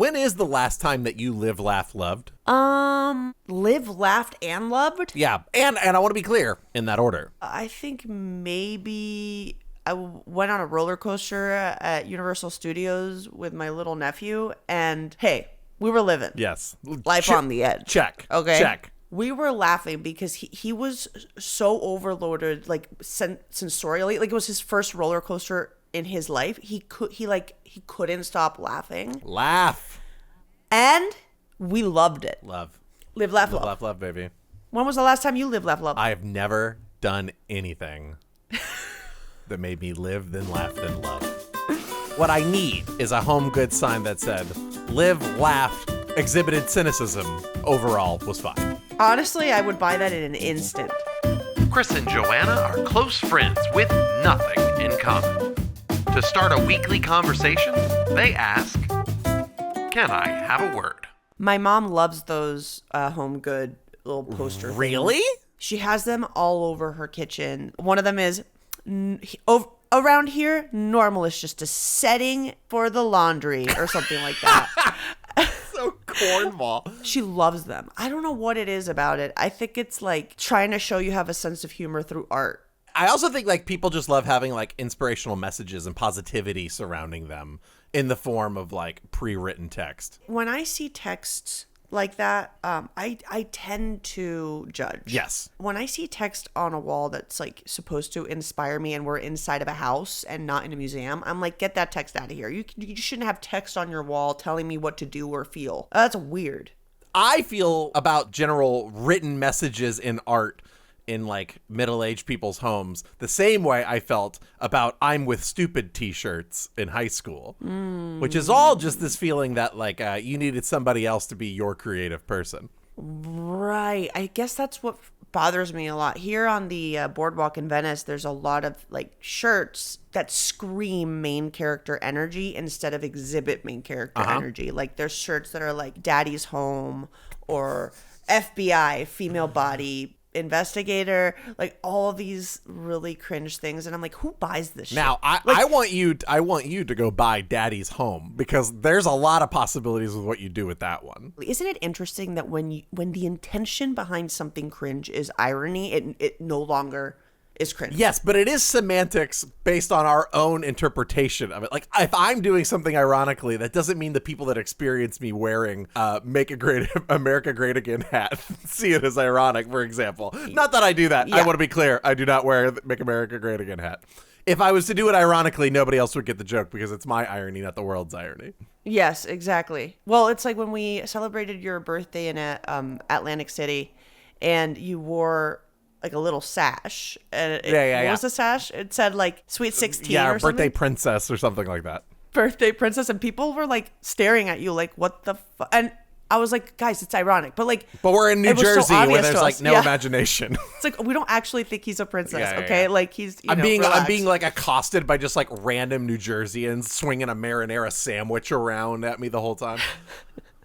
When is the last time that you lived, laughed, loved? Lived, laughed, and loved? Yeah, and I want to be clear in that order. I think maybe I went on a roller coaster at Universal Studios with my little nephew, and hey, we were living. Yes. Life on the edge. Check. Okay. Check. We were laughing because he was so overloaded, like sensorially. Like it was his first roller coaster in his life. He couldn't stop laughing. Laugh. And we loved it. Love. Live, laugh, love. Love, baby. When was the last time you lived, laugh, love? I have never done anything that made me live, then laugh, then love. What I need is a home goods sign that said, live, laughed, exhibited cynicism. Overall was fine. Honestly, I would buy that in an instant. Kris and Joanna are close friends with nothing in common. To start a weekly conversation, they ask, "Can I have a word?" My mom loves those home good little poster things. Really? She has them all over her kitchen. One of them is, around here, normal is just a setting for the laundry or something like that. So cornball. She loves them. I don't know what it is about it. I think it's like trying to show you have a sense of humor through art. I also think like people just love having like inspirational messages and positivity surrounding them in the form of like pre-written text. When I see texts like that, I tend to judge. Yes. When I see text on a wall that's like supposed to inspire me and we're inside of a house and not in a museum, I'm like, get that text out of here. You shouldn't have text on your wall telling me what to do or feel. That's weird. I feel about general written messages in art in like middle-aged people's homes the same way I felt about I'm with stupid t-shirts in high school, which is all just this feeling that like you needed somebody else to be your creative person. Right. I guess that's what bothers me a lot. Here on the boardwalk in Venice, there's a lot of like shirts that scream main character energy instead of exhibit main character energy. Like there's shirts that are like Daddy's Home or FBI, female body investigator, like all these really cringe things, and I'm like, who buys this shit? Now I want you to go buy Daddy's Home, because there's a lot of possibilities with what you do with that one. Isn't it interesting that when the intention behind something cringe is irony, it no longer is cringe? Yes, but it is semantics based on our own interpretation of it. Like, if I'm doing something ironically, that doesn't mean the people that experience me wearing Make America Great Again hat see it as ironic, for example. Not that I do that. Yeah. I want to be clear. I do not wear the Make America Great Again hat. If I was to do it ironically, nobody else would get the joke, because it's my irony, not the world's irony. Yes, exactly. Well, it's like when we celebrated your birthday in Atlantic City, and you wore like a little sash. And what was the sash? It said like Sweet 16 or something. Birthday princess or something like that. Birthday princess. And people were like staring at you like, what the fuck? And I was like, guys, it's ironic. But we're in New Jersey so where there's like us. no imagination. It's like, we don't actually think he's a princess, Yeah. okay? Like he's, I'm relaxed. being like accosted by just like random New Jerseyans swinging a marinara sandwich around at me the whole time.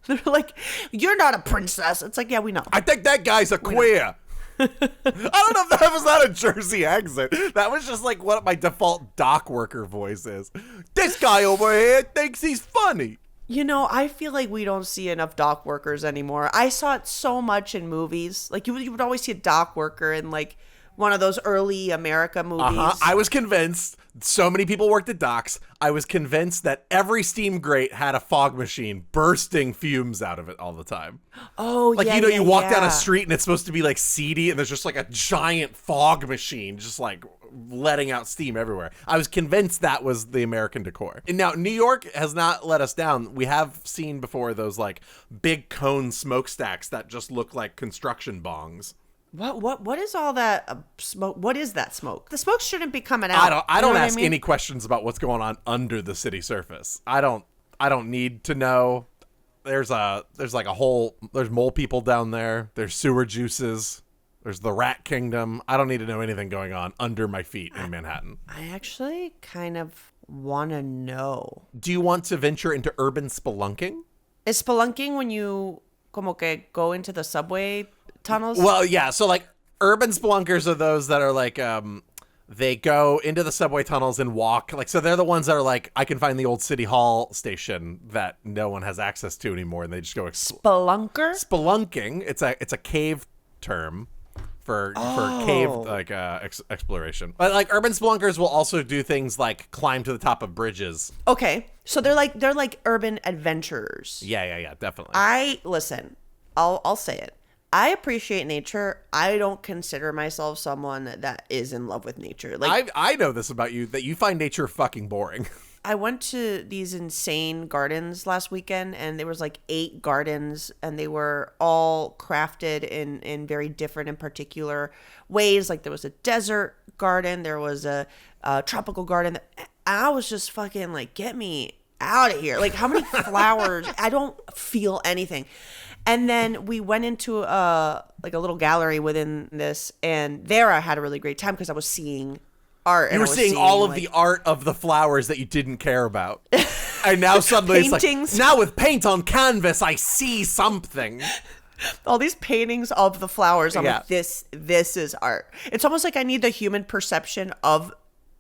They're like, you're not a princess. It's like, yeah, we know. I think that guy's a queer. I don't know if that was not a Jersey accent. That was just like what my default dock worker voice is. This guy over here thinks he's funny. I feel like we don't see enough dock workers anymore. I saw it so much in movies. Like you would always see a dock worker in like one of those early America movies. I was convinced so many people worked at docks. I was convinced that every steam grate had a fog machine bursting fumes out of it all the time. Oh, like, yeah, you walk down a street and it's supposed to be like seedy, and there's just like a giant fog machine just like letting out steam everywhere. I was convinced that was the American decor. And now New York has not let us down. We have seen before those like big cone smokestacks that just look like construction bongs. What is all that smoke? What is that smoke? The smoke shouldn't be coming out. I don't ask any questions about what's going on under the city surface. I don't need to know. There's mole people down there. There's sewer juices. There's the rat kingdom. I don't need to know anything going on under my feet in Manhattan. I actually kind of want to know. Do you want to venture into urban spelunking? Is spelunking when you como que go into the subway tunnels? Well, yeah. So like urban spelunkers are those that are like They go into the subway tunnels and walk. Like, so they're the ones that are like, I can find the old City Hall station that no one has access to anymore, and they just go Spelunker? Spelunking. It's a cave term for cave exploration. But like urban spelunkers will also do things like climb to the top of bridges. Okay, so they're like urban adventurers. Yeah, definitely. I'll say it. I appreciate nature. I don't consider myself someone that is in love with nature. Like I know this about you, that you find nature fucking boring. I went to these insane gardens last weekend, and there was like 8 gardens, and they were all crafted in very different and particular ways. Like there was a desert garden, there was a tropical garden. I was just fucking like, get me out of here. Like, how many flowers? I don't feel anything. And then we went into a little gallery within this, and there I had a really great time because I was seeing art. You were seeing all of the art of the flowers that you didn't care about. And now suddenly it's like, now with paint on canvas, I see something. All these paintings of the flowers. I'm like, this is art. It's almost like I need the human perception of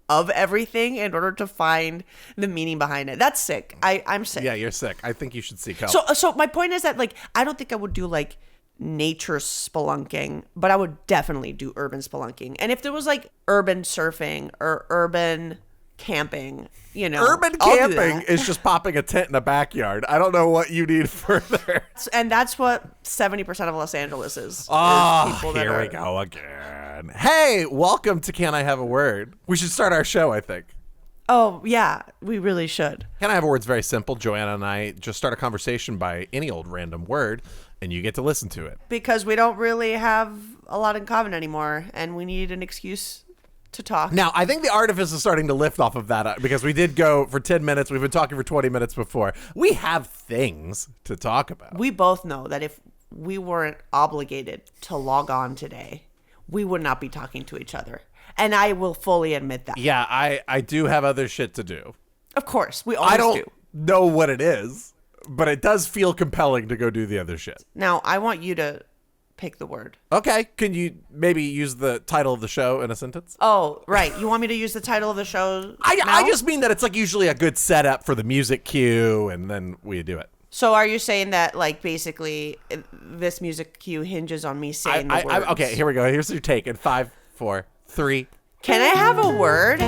everything in order to find the meaning behind it. That's sick. I'm sick. Yeah, you're sick. I think you should seek help. So my point is that, like, I don't think I would do like nature spelunking, but I would definitely do urban spelunking. And if there was like urban surfing or urban camping, urban camping is just popping a tent in a backyard. I don't know what you need further. And that's what 70% of Los Angeles is. Oh, here we go again. Hey, welcome to Can I Have a Word? We should start our show, I think. Oh, yeah, we really should. Can I Have a Word's very simple. Joanna and I just start a conversation by any old random word, and you get to listen to it. Because we don't really have a lot in common anymore, and we need an excuse to talk. Now, I think the artifice is starting to lift off of that because we did go for 10 minutes. We've been talking for 20 minutes before. We have things to talk about. We both know that if we weren't obligated to log on today, we would not be talking to each other. And I will fully admit that. Yeah, I do have other shit to do. Of course, we always do. I don't know what it is, but it does feel compelling to go do the other shit. Now, I want you to pick the word. Okay. Can you maybe use the title of the show in a sentence? Oh, right. You want me to use the title of the show? I just mean that it's like usually a good setup for the music cue, and then we do it. So are you saying that, like, basically this music cue hinges on me saying the words? Okay, here we go. Here's your take in 5, 4, 3. Can I have a word?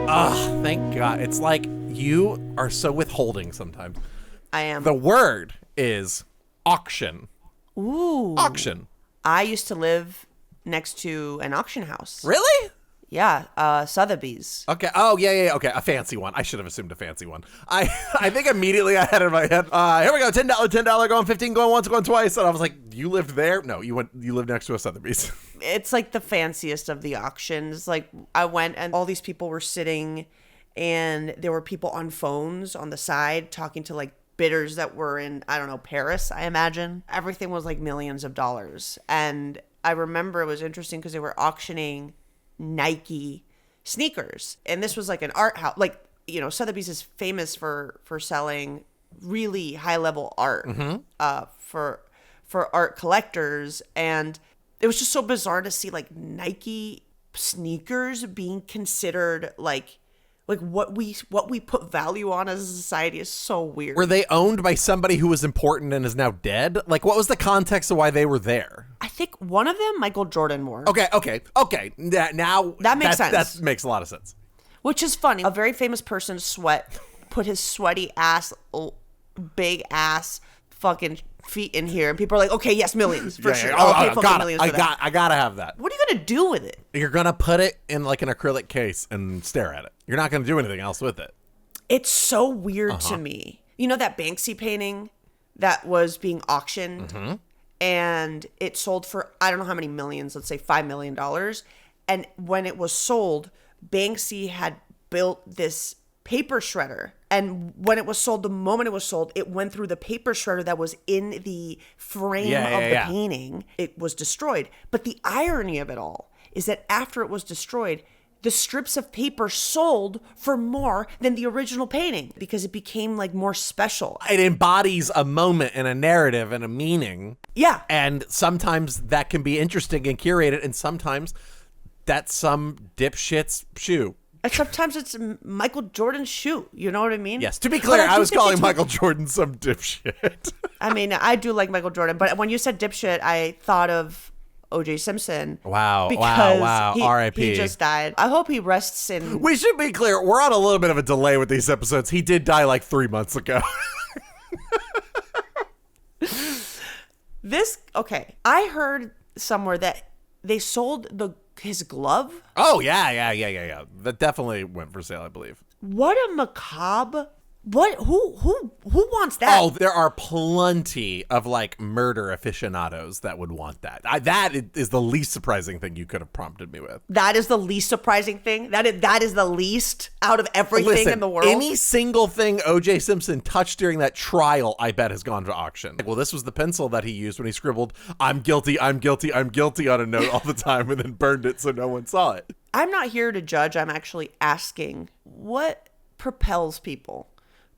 Oh, thank God. It's like you are so withholding sometimes. I am. The word is auction. Ooh. Auction. I used to live next to an auction house. Really? Yeah, Sotheby's. Okay. Oh, yeah. Okay, a fancy one. I should have assumed a fancy one. I think immediately I had in my head, here we go, $10 going, 15 going once, going twice. And I was like, you lived there? No, you lived next to a Sotheby's. It's like the fanciest of the auctions. Like, I went and all these people were sitting, and there were people on phones on the side talking to like bidders that were in, I don't know, Paris, I imagine. Everything was like millions of dollars. And I remember it was interesting because they were auctioning Nike sneakers, and this was like an art house. Like, Sotheby's is famous for selling really high level art for art collectors, and it was just so bizarre to see like Nike sneakers being considered like what we put value on as a society is so weird. Were they owned by somebody who was important and is now dead? Like, what was the context of why they were there? I think one of them, Michael Jordan, wore. Okay. Now that makes sense. That makes a lot of sense. Which is funny. A very famous person put his sweaty ass, big ass, fucking feet in here, and people are like, okay, yes, millions for sure. I gotta have that. What are you gonna do with it? You're gonna put it in like an acrylic case and stare at it. You're not gonna do anything else with it. It's so weird to me. You know that Banksy painting that was being auctioned, and it sold for I don't know how many millions. Let's say $5 million. And when it was sold, Banksy had built this paper shredder, and when it was sold, the moment it was sold, it went through the paper shredder that was in the frame of the painting. It was destroyed. But the irony of it all is that after it was destroyed, the strips of paper sold for more than the original painting because it became like more special. It embodies a moment and a narrative and a meaning. Yeah. And sometimes that can be interesting and curated, and sometimes that's some dipshit's shoe. And sometimes it's Michael Jordan's shoe. You know what I mean? Yes. To be clear, I was calling Michael Jordan some dipshit. I mean, I do like Michael Jordan, but when you said dipshit, I thought of O.J. Simpson. Wow. Because R.I.P. He just died. I hope he rests in... We should be clear. We're on a little bit of a delay with these episodes. He did die like 3 months ago. Okay. I heard somewhere that they sold his glove. Oh, yeah. That definitely went for sale, I believe. What a macabre. What? Who wants that? Oh, there are plenty of like murder aficionados that would want that. That is the least surprising thing you could have prompted me with. That is the least surprising thing. That is the least out of everything in the world. Any single thing O.J. Simpson touched during that trial, I bet has gone to auction. Well, this was the pencil that he used when he scribbled, "I'm guilty, I'm guilty, I'm guilty" on a note all the time, and then burned it so no one saw it. I'm not here to judge. I'm actually asking what propels people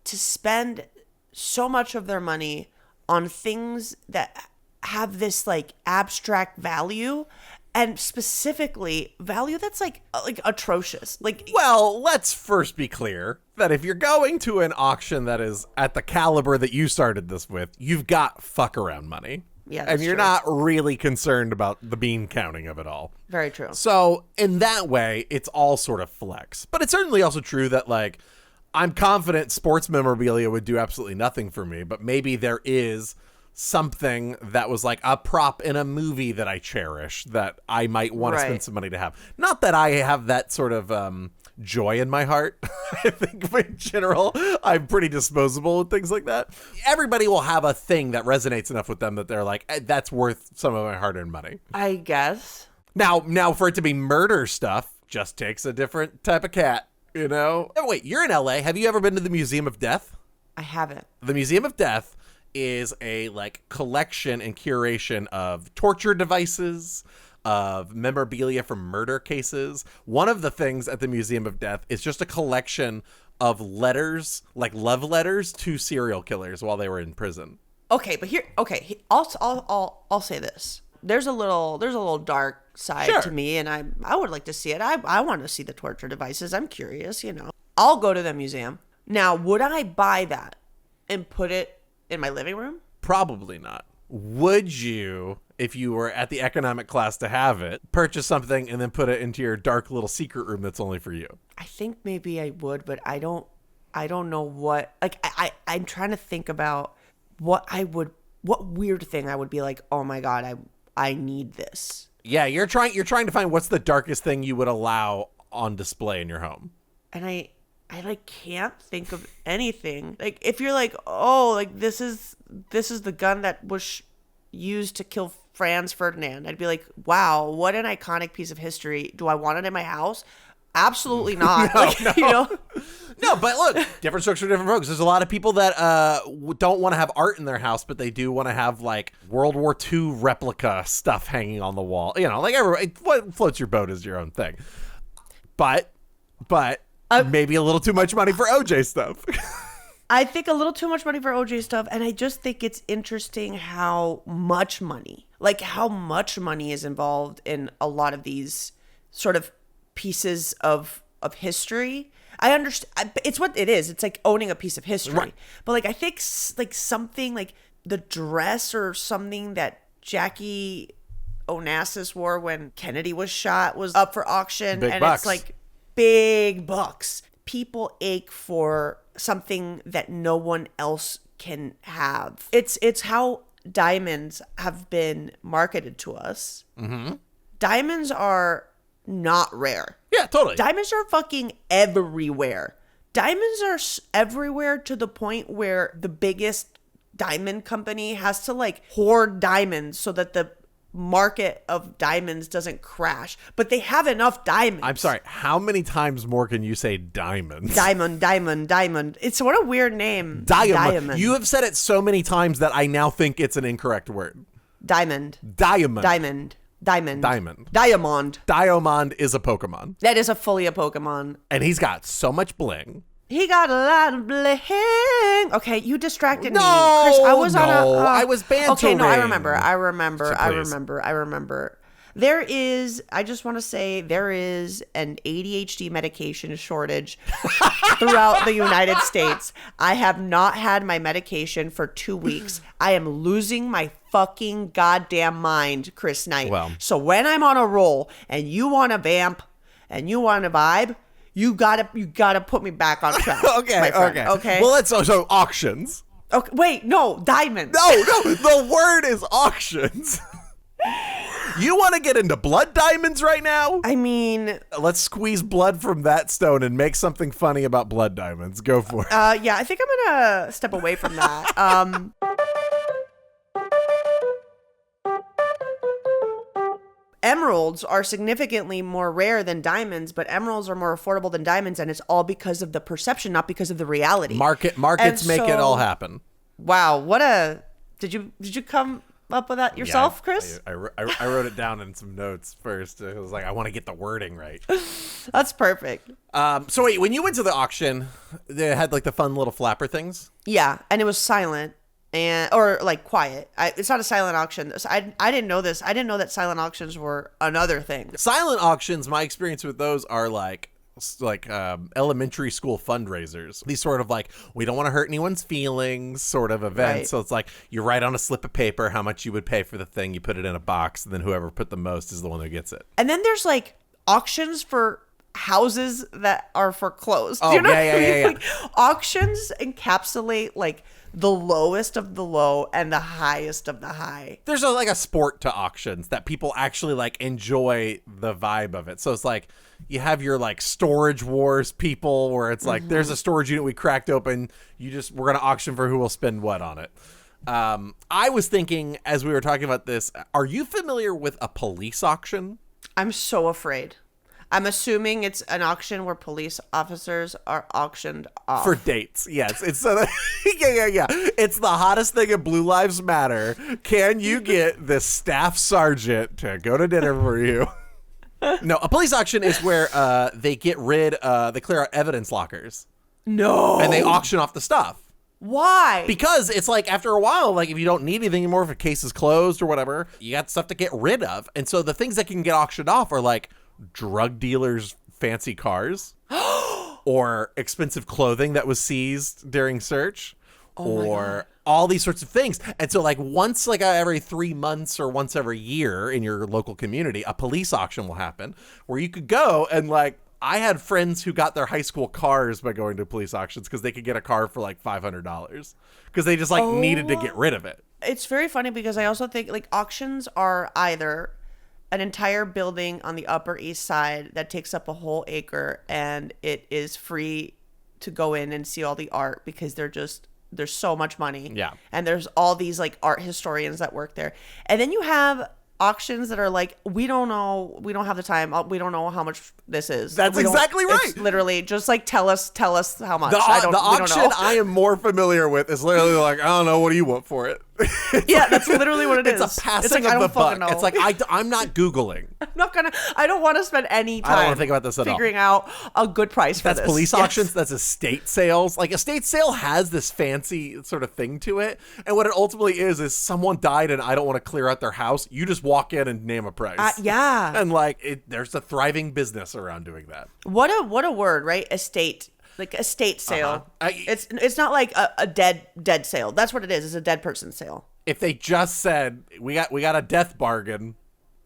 to spend so much of their money on things that have this like abstract value, and specifically value that's like atrocious. Like, well, let's first be clear that if you're going to an auction that is at the caliber that you started this with, you've got fuck around money. Yeah, and you're true. not really concerned about the bean counting of it all. Very true. So in that way, it's all sort of flex. But it's certainly also true that like, I'm confident sports memorabilia would do absolutely nothing for me, but maybe there is something that was like a prop in a movie that I cherish that I might want to spend some money to have. Not that I have that sort of joy in my heart. I think in general, I'm pretty disposable with things like that. Everybody will have a thing that resonates enough with them that they're like, that's worth some of my hard-earned money. I guess. Now for it to be murder stuff just takes a different type of cat. You know? Oh, wait, you're in LA. Have you ever been to the Museum of Death? I haven't. The Museum of Death is a like collection and curation of torture devices, of memorabilia from murder cases. One of the things at the Museum of Death is just a collection of letters, like love letters to serial killers while they were in prison. Okay, but I'll say this. There's a little dark side to me, and I would like to see it. I want to see the torture devices. I'm curious, you know. I'll go to the museum. Now, would I buy that and put it in my living room? Probably not. Would you, if you were at the economic class to have it, purchase something and then put it into your dark little secret room that's only for you? I think maybe I would, but I don't know what, like, I'm trying to think about what weird thing I would be like, oh my God, I need this. Yeah, you're trying to find what's the darkest thing you would allow on display in your home. And I like can't think of anything. Like if you're like, oh, like this is the gun that was used to kill Franz Ferdinand, I'd be like, wow, what an iconic piece of history. Do I want it in my house? Absolutely not. No. You know? No, but look, different strokes for different folks. There's a lot of people that don't want to have art in their house, but they do want to have like World War II replica stuff hanging on the wall. You know, like what floats your boat is your own thing. But maybe a little too much money for OJ stuff. I think a little too much money for OJ stuff, and I just think it's interesting how much money is involved in a lot of these sort of pieces of history. I understand. It's what it is. It's like owning a piece of history. Right. But like, I think like something like the dress or something that Jackie Onassis wore when Kennedy was shot was up for auction. Big and bucks. It's like big bucks. People ache for something that no one else can have. It's how diamonds have been marketed to us. Mm-hmm. Diamonds are not rare. Yeah, totally. Diamonds are fucking everywhere. Diamonds are everywhere to the point where the biggest diamond company has to like hoard diamonds so that the market of diamonds doesn't crash. But they have enough diamonds. I'm sorry. How many times more can you say diamonds? Diamond. It's what a weird name. Diamond. You have said it so many times that I now think it's an incorrect word. Diamond. Diamond. Diamond. Diamond. Is a Pokemon. That is fully a Pokemon. And he's got so much bling. He got a lot of bling. Okay, you distracted me. No, Kris, I was on a... I was bantering. Okay, no, I remember. There is, I just want to say, there is an ADHD medication shortage throughout the United States. I have not had my medication for 2 weeks. I am losing my fucking goddamn mind, Kris Knight. Well. So when I'm on a roll and you want to vamp and you want to vibe, you gotta put me back on track. Okay. Well, so auctions. Okay, wait, no, diamonds. No, the word is auctions. You want to get into blood diamonds right now? I mean, let's squeeze blood from that stone and make something funny about blood diamonds. Go for it. Yeah, I think I'm gonna step away from that. Emeralds are significantly more rare than diamonds, but emeralds are more affordable than diamonds, and it's all because of the perception, not because of the reality. Markets make it all happen. Wow, what a... Did you come up with that yourself, Kris? I wrote it down in some notes first. I was like, I want to get the wording right. That's perfect. So wait, when you went to the auction, they had like the fun little flapper things? Yeah, and it was silent. Or like quiet. It's not a silent auction. I didn't know this. I didn't know that silent auctions were another thing. Silent auctions, my experience with those are like elementary school fundraisers. These sort of like, we don't want to hurt anyone's feelings sort of events. Right. So it's like you write on a slip of paper how much you would pay for the thing. You put it in a box, and then whoever put the most is the one who gets it. And then there's like auctions for houses that are foreclosed. Oh, Do you know yeah. Like, auctions encapsulate like the lowest of the low and the highest of the high. There's like a sport to auctions that people actually like enjoy the vibe of it. So it's like you have your like storage wars people where it's like there's a storage unit we cracked open. We're going to auction for who will spend what on it. I was thinking as we were talking about this, are you familiar with a police auction? I'm so afraid. I'm assuming it's an auction where police officers are auctioned off. For dates, yes. It's yeah. It's the hottest thing in Blue Lives Matter. Can you get the staff sergeant to go to dinner for you? No, a police auction is where they clear out evidence lockers. No. And they auction off the stuff. Why? Because it's like after a while, like if you don't need anything anymore, if a case is closed or whatever, you got stuff to get rid of. And so the things that can get auctioned off are like drug dealers' fancy cars or expensive clothing that was seized during search or all these sorts of things. And so like once like every 3 months or once every year in your local community, a police auction will happen where you could go and like, I had friends who got their high school cars by going to police auctions because they could get a car for like $500 because they just like needed to get rid of it. It's very funny because I also think like auctions are either an entire building on the Upper East Side that takes up a whole acre and it is free to go in and see all the art because there's so much money. Yeah. And there's all these like art historians that work there. And then you have auctions that are like, we don't know, we don't have the time, we don't know how much this is. That's exactly right. It's literally just like tell us how much. The we don't auction know. I am more familiar with is literally like, I don't know, what do you want for it? Yeah, that's literally what it is. It's a passing like, of the buck. know. It's like I'm not Googling. I don't want to spend any time I don't want to think about this at all. figuring out a good price for That's this. police Yes. auctions. That's estate sales. Like estate sale has this fancy sort of thing to it. And what it ultimately is someone died and I don't want to clear out their house. You just walk in and name a price. Yeah. And like there's a thriving business around doing that. What a word, right? Estate. Like estate sale. It's not like a dead sale. That's what it is. It's a dead person sale. If they just said we got a death bargain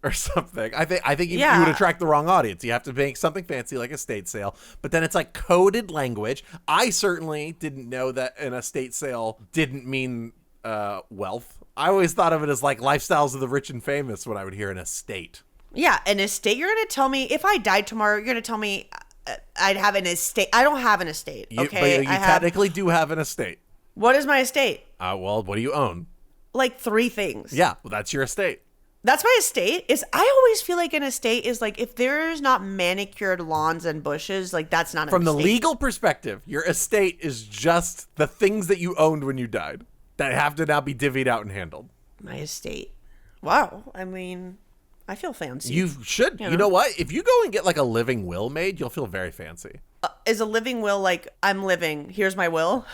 or something, I think you would attract the wrong audience. You have to make something fancy like estate sale, but then it's like coded language. I certainly didn't know that an estate sale didn't mean wealth. I always thought of it as like lifestyles of the rich and famous when I would hear an estate. Yeah, an estate. You're going to tell me if I died tomorrow, you're going to tell me I'd have an estate. I don't have an estate. Okay, But you technically do have an estate. What is my estate? Well, what do you own? Like 3 things. Yeah, well, that's your estate. That's my estate. I always feel like an estate is like if there's not manicured lawns and bushes, like that's not an From the estate. legal perspective, your estate is just the things that you owned when you died that have to now be divvied out and handled. My estate. Wow. I mean, I feel fancy. You should. You know what? If you go and get like a living will made, you'll feel very fancy. Is a living will like, I'm living, here's my will?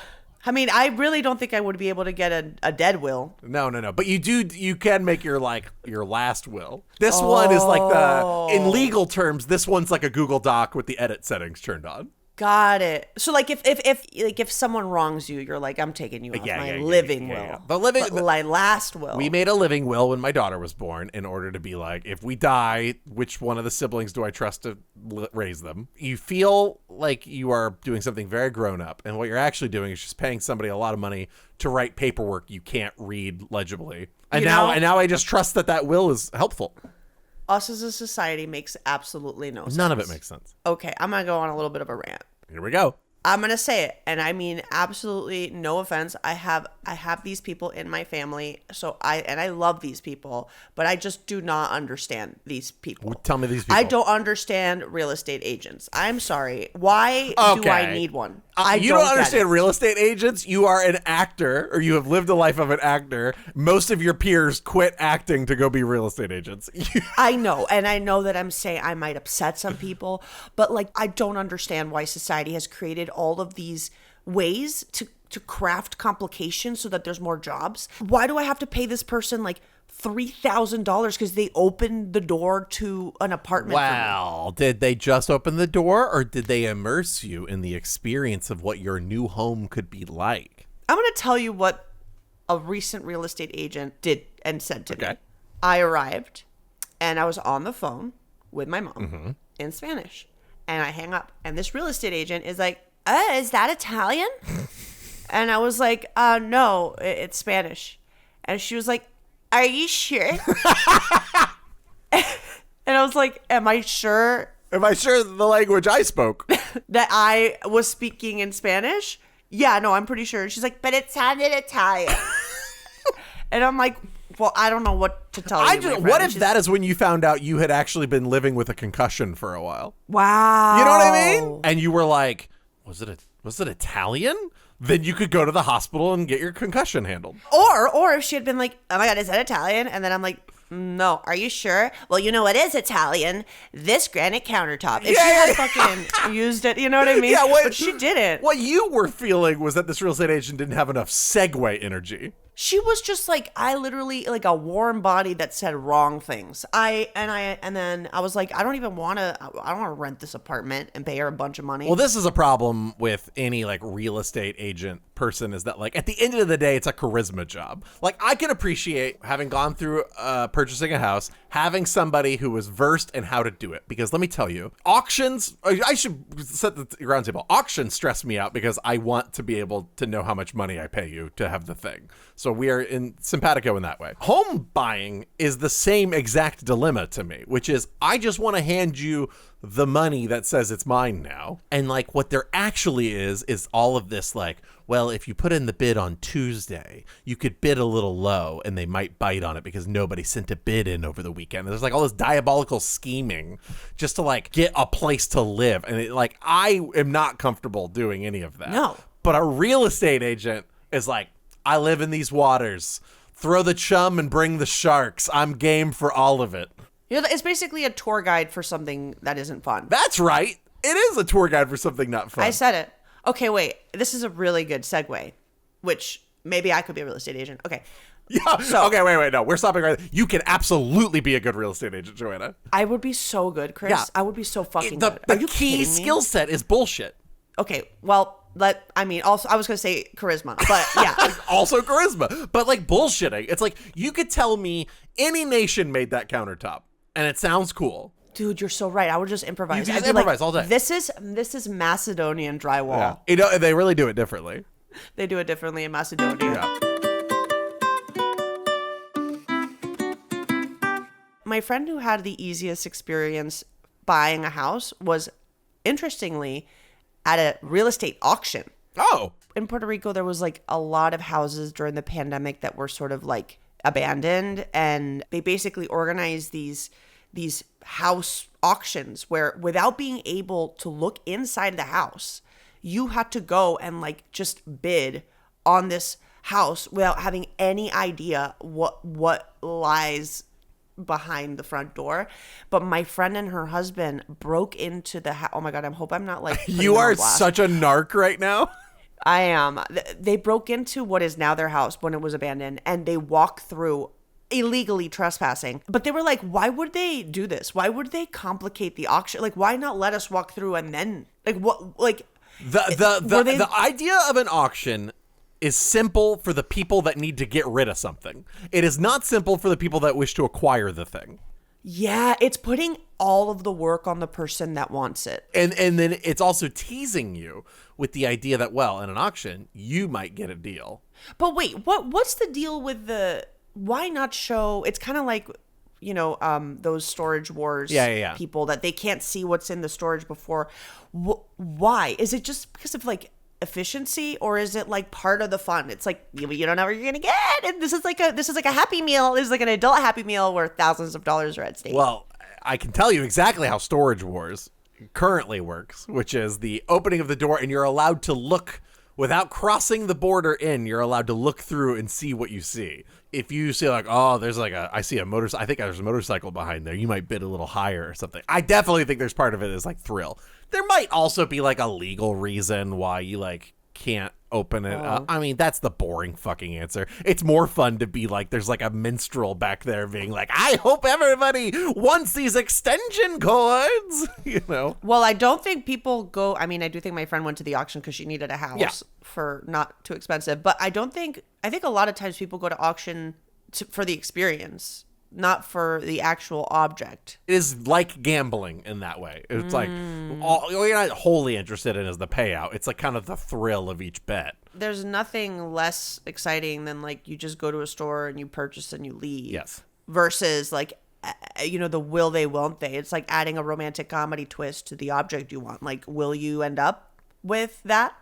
I mean, I really don't think I would be able to get a dead will. No. But you can make your last will. This one is like in legal terms, this one's like a Google Doc with the edit settings turned on. Got it. So like if someone wrongs you, you're like, I'm taking you off my living will. But my last will. We made a living will when my daughter was born in order to be like, if we die, which one of the siblings do I trust to raise them? You feel like you are doing something very grown up, and what you're actually doing is just paying somebody a lot of money to write paperwork you can't read legibly. And now I just trust that will is helpful. Us as a society makes absolutely no sense. None of it makes sense. Okay, I'm going to go on a little bit of a rant. Here we go. I'm going to say it, and I mean absolutely no offense. I have these people in my family, I love these people, but I just do not understand these people. Tell me these people. I don't understand real estate agents. I'm sorry. Why do I need one? You don't understand real estate agents. You are an actor, or you have lived a life of an actor. Most of your peers quit acting to go be real estate agents. I know, and I know that I'm saying I might upset some people, but like I don't understand why society has created all of these ways to craft complications so that there's more jobs. Why do I have to pay this person like $3,000 because they opened the door to an apartment? Well, did they just open the door, or did they immerse you in the experience of what your new home could be like? I'm going to tell you what a recent real estate agent did and said to me. I arrived and I was on the phone with my mom in Spanish, and I hang up, and this real estate agent is like, is that Italian? And I was like, no, it's Spanish. And she was like, are you sure? And I was like, am I sure? Am I sure the language I spoke? That I was speaking in Spanish? Yeah, no, I'm pretty sure. And she's like, but it sounded Italian. And I'm like, well, I don't know what to tell you. What if that is when you found out you had actually been living with a concussion for a while? Wow. You know what I mean? And you were like, was it Italian? Then you could go to the hospital and get your concussion handled. Or if she had been like, oh my God, is that Italian? And then I'm like, no, are you sure? Well, you know what is Italian? This granite countertop. If she had fucking used it, you know what I mean? Yeah, but she didn't. What you were feeling was that this real estate agent didn't have enough segue energy. She was just like, I literally like a warm body that said wrong things. And then I was like, I don't want to rent this apartment and pay her a bunch of money. Well, this is a problem with any like real estate agent person, is that like at the end of the day, it's a charisma job. Like I can appreciate having gone through purchasing a house, having somebody who was versed in how to do it. Because let me tell you, auctions, I should set the ground table. Auctions stress me out because I want to be able to know how much money I pay you to have the thing. So we are in simpatico in that way. Home buying is the same exact dilemma to me, which is I just want to hand you the money that says it's mine now. And like what there actually is all of this like, well, if you put in the bid on Tuesday, you could bid a little low and they might bite on it because nobody sent a bid in over the weekend. And there's like all this diabolical scheming just to like get a place to live. And like, I am not comfortable doing any of that. No. But a real estate agent is like, I live in these waters. Throw the chum and bring the sharks. I'm game for all of it. You know, it's basically a tour guide for something that isn't fun. That's right. It is a tour guide for something not fun. I said it. Okay, wait. This is a really good segue, which maybe I could be a real estate agent. Okay. Yeah. So, okay, wait. No, we're stopping right there. You can absolutely be a good real estate agent, Joanna. I would be so good, Kris. Yeah. I would be so fucking good. The key skill set is bullshit. Okay, well, also, I was going to say charisma, but yeah. Also charisma. But like bullshitting. It's like, you could tell me any nation made that countertop, and it sounds cool. Dude, you're so right. I would just improvise. You just improvise all day. This is Macedonian drywall. Yeah. You know, they really do it differently. They do it differently in Macedonia. Yeah. My friend who had the easiest experience buying a house was, interestingly, at a real estate auction. Oh. In Puerto Rico, there was like a lot of houses during the pandemic that were sort of like abandoned, and they basically organized these house auctions where, without being able to look inside the house, you had to go and like just bid on this house without having any idea what lies behind the front door. But my friend and her husband broke into the house. Oh my God, I hope I'm not like putting You them on are blast. such a narc right now. I am. They broke into what is now their house when it was abandoned, and they walked through illegally trespassing. But they were like, why would they do this? Why would they complicate the auction? Like, why not let us walk through and then like what like The idea of an auction is simple for the people that need to get rid of something. It is not simple for the people that wish to acquire the thing. Yeah, it's putting all of the work on the person that wants it. And then it's also teasing you with the idea that, well, in an auction, you might get a deal. But wait, what's the deal with the why not show it's kind of like those storage wars people that they can't see what's in the storage before. Why? Is it just because of like efficiency, or is it like part of the fun? It's like you don't know what you're gonna get, and this is like a happy meal. This is like an adult happy meal where thousands of dollars are at stake. Well, I can tell you exactly how Storage Wars currently works, which is the opening of the door, and you're allowed to look without crossing the border in. You're allowed to look through and see what you see. If you see like, oh, there's like I see a motorcycle. I think there's a motorcycle behind there. You might bid a little higher or something. I definitely think there's part of it is like thrill. There might also be like a legal reason why you like can't open it up. I mean, that's the boring fucking answer. It's more fun to be like, there's like a minstrel back there being like, I hope everybody wants these extension cords, Well, I don't think people go. I mean, I do think my friend went to the auction because she needed a house for not too expensive. But I think a lot of times people go to auction for the experience, not for the actual object. It is like gambling in that way. It's like all you're not wholly interested in is the payout. It's like kind of the thrill of each bet. There's nothing less exciting than like you just go to a store and you purchase and you leave. Yes. Versus like, the will they, won't they. It's like adding a romantic comedy twist to the object you want. Like, will you end up with that?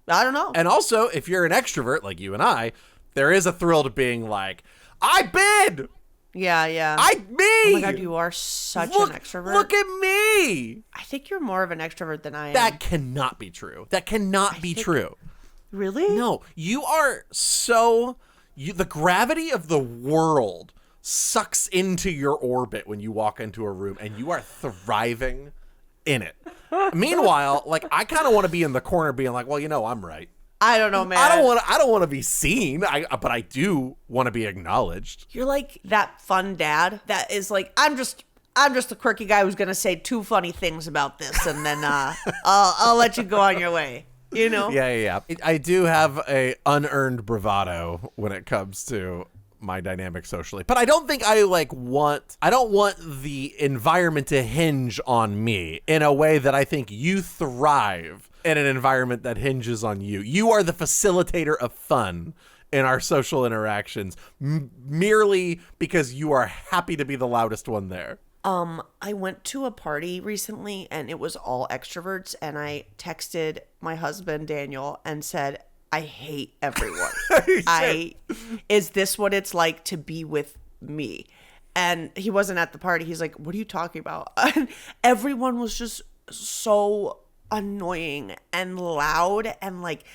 I don't know. And also, if you're an extrovert like you and I, there is a thrill to being like, I bid! Yeah. Me! Oh my God, you are such an extrovert. Look at me! I think you're more of an extrovert than I am. That cannot be true. That cannot be true. Really? No, you are the gravity of the world sucks into your orbit when you walk into a room and you are thriving in it. Meanwhile, like I kind of want to be in the corner being like, well, I'm right. I don't know, man. I don't want to be seen. But I do want to be acknowledged. You're like that fun dad that is like, I'm just the quirky guy who's gonna say 2 funny things about this, and then I'll let you go on your way. Yeah. I do have a unearned bravado when it comes to my dynamic socially, but I don't think I don't want the environment to hinge on me in a way that I think you thrive in an environment that hinges on you. You are the facilitator of fun in our social interactions merely because you are happy to be the loudest one there. I went to a party recently and it was all extroverts, and I texted my husband Daniel and said, I hate everyone. Is this what it's like to be with me? And he wasn't at the party. He's like, what are you talking about? And everyone was just so annoying and loud and like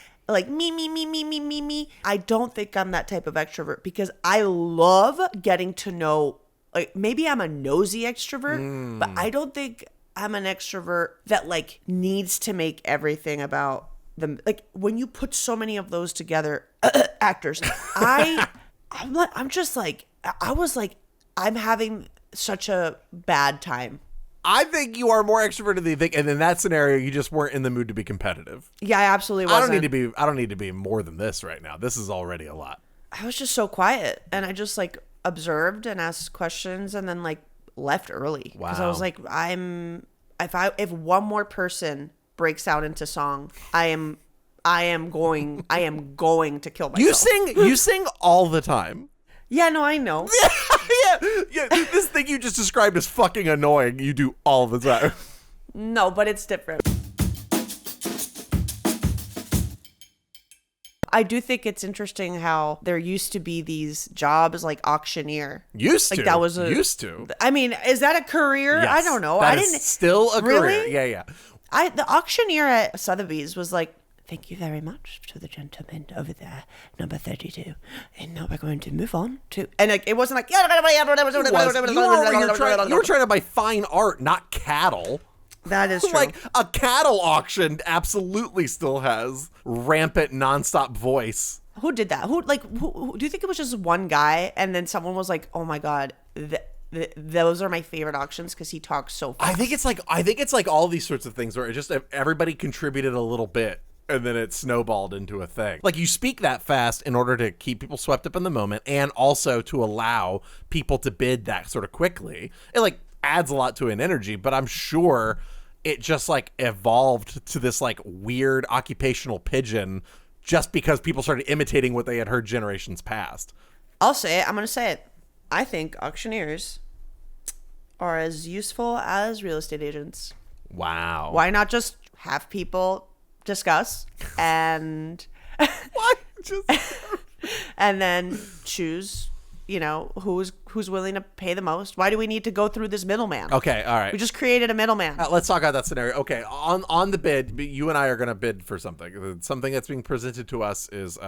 me. I don't think I'm that type of extrovert because I love getting to know, like maybe I'm a nosy extrovert, but I don't think I'm an extrovert that like needs to make everything about them. Like when you put so many of those together, actors, I'm having such a bad time. I think you are more extroverted than you think, and in that scenario, you just weren't in the mood to be competitive. Yeah, I absolutely wasn't. I don't need to be more than this right now. This is already a lot. I was just so quiet, and I just like observed and asked questions, and then like left early because I was like, if one more person breaks out into song, I am going to kill myself. You sing all the time. Yeah, no, I know. yeah. This thing you just described as fucking annoying, you do all the time. No, but it's different. I do think it's interesting how there used to be these jobs like auctioneer. Used to. I mean, is that a career? Yes, I don't know. That is still a career. Really? Yeah. The auctioneer at Sotheby's was like Thank you very much to the gentleman over there, number 32. And now we're going to move on to... And it wasn't like... You were trying to buy fine art, not cattle. That is true. Like, a cattle auction absolutely still has rampant, nonstop voice. Who did that? Who do you think it was just one guy and then someone was like, oh my God, those are my favorite auctions because he talks so fast? I think it's like all these sorts of things where it just everybody contributed a little bit and then it snowballed into a thing. Like, you speak that fast in order to keep people swept up in the moment and also to allow people to bid that sort of quickly. It like adds a lot to an energy, but I'm sure it just like evolved to this like weird occupational pigeon just because people started imitating what they had heard generations past. I'll say it. I'm going to say it. I think auctioneers are as useful as real estate agents. Wow. Why not just have people discuss and What? Just... and then choose, you know, who's willing to pay the most? Why do we need to go through this middleman? Okay, all right. We just created a middleman. Let's talk about that scenario. Okay, on the bid, you and I are going to bid for something. Something that's being presented to us is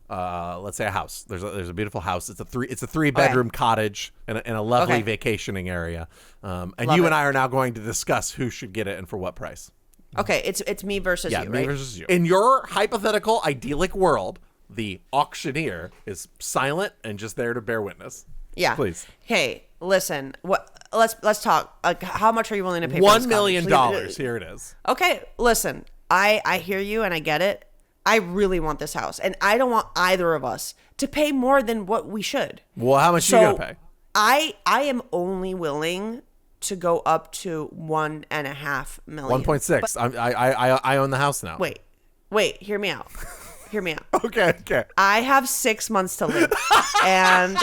let's say a house. There's a beautiful house. It's a 3-bedroom cottage in a lovely vacationing area. And Love you it. and I are now going to discuss who should get it and for what price. Okay, it's me versus you, right? Me versus you. In your hypothetical idyllic world, the auctioneer is silent and just there to bear witness. Yeah. Please. Hey, listen. Let's talk. Like, how much are you willing to pay? $1 for million. Please. Here it is. Okay, listen. I hear you and I get it. I really want this house, and I don't want either of us to pay more than what we should. Well, how much are you gonna pay? I am only willing to go up to $1.5 million. 1.6. I own the house now. Wait. Hear me out. Okay. I have 6 months to live, and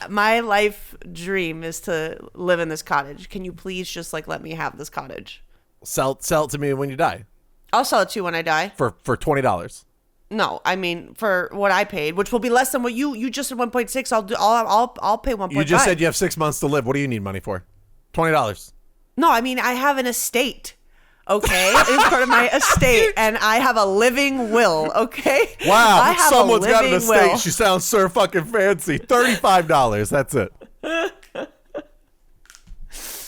my life dream is to live in this cottage. Can you please just like let me have this cottage? Sell it to me when you die. I'll sell it to you when I die. For $20. No, I mean for what I paid, which will be less than what you just said 1.6. I'll pay 1.5. You just said you have 6 months to live. What do you need money for? $20. No, I mean I have an estate. Okay, it's part of my estate, and I have a living will. Okay. Wow, I have someone's got an estate. Will. She sounds so fucking fancy. $35. That's it.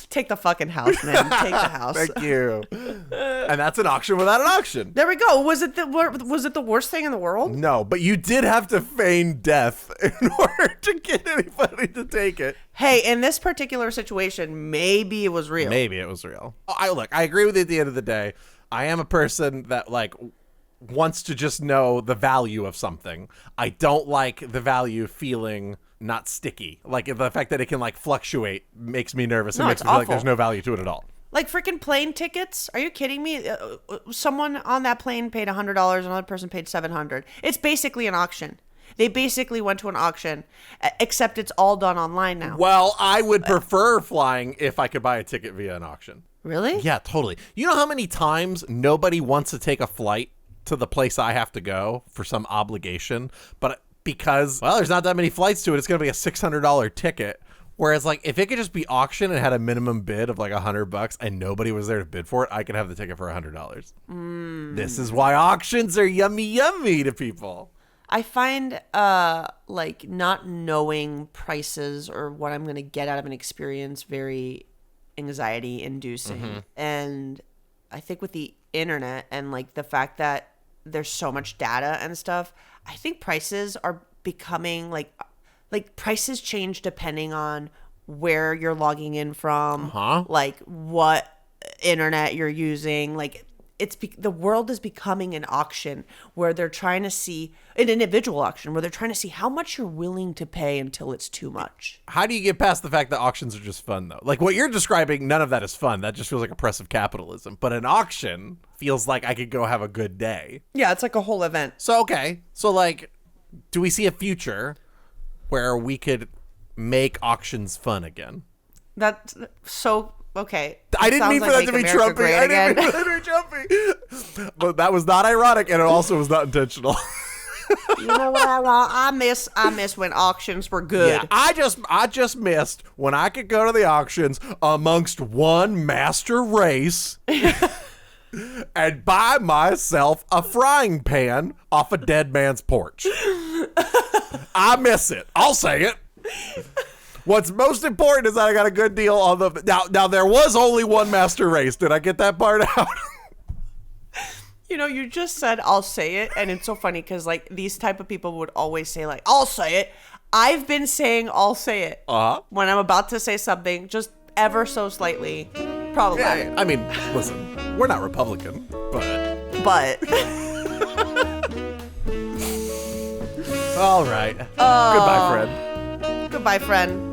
Take the fucking house, man. Take the house. Thank you. And that's an auction without an auction. There we go. Was it the worst thing in the world? No, but you did have to feign death in order to get anybody to take it. Hey, in this particular situation, maybe it was real. Maybe it was real. I agree with you at the end of the day. I am a person that like wants to just know the value of something. I don't like the value feeling not sticky. Like the fact that it can like fluctuate makes me nervous. No, It makes it's me feel like awful. there's no value to it at all. Like freaking plane tickets? Are you kidding me? Someone on that plane paid $100. Another person paid $700. It's basically an auction. They basically went to an auction, except it's all done online now. Well, I would prefer flying if I could buy a ticket via an auction. Really? Yeah, totally. You know how many times nobody wants to take a flight to the place I have to go for some obligation, but because, well, there's not that many flights to it, it's going to be a $600 ticket. Whereas, like, if it could just be auction and had a minimum bid of like $100 and nobody was there to bid for it, I could have the ticket for $100. This is why auctions are yummy to people. I find like not knowing prices or what I'm going to get out of an experience very anxiety inducing. And I think with the internet and like the fact that there's so much data and stuff, I think prices are becoming like prices change depending on where you're logging in from, like what internet you're using. Like the world is becoming an auction where they're trying to see an individual auction where they're trying to see how much you're willing to pay until it's too much. How do you get past the fact that auctions are just fun, though? Like what you're describing, none of that is fun. That just feels like oppressive capitalism. But an auction feels like I could go have a good day. Yeah, it's like a whole event. So, okay. So, like, do we see a future where we could make auctions fun again? That's so... Okay. I didn't mean for that to be Trumpy. I didn't mean for that to be Trumpy. But that was not ironic, and it also was not intentional. You know what I want? I miss when auctions were good. Yeah, I just missed when I could go to the auctions amongst one master race, and and buy myself a frying pan off a dead man's porch. I miss it. I'll say it. What's most important is that I got a good deal on the... Now there was only one master race. Did I get that part out? You know, you just said, I'll say it. And it's so funny because, like, these type of people would always say, like, I'll say it. I've been saying, I'll say it. When I'm about to say something, just ever so slightly problematic. Yeah, I mean, listen, we're not Republican, but... All right. Goodbye, friend. Goodbye, friend.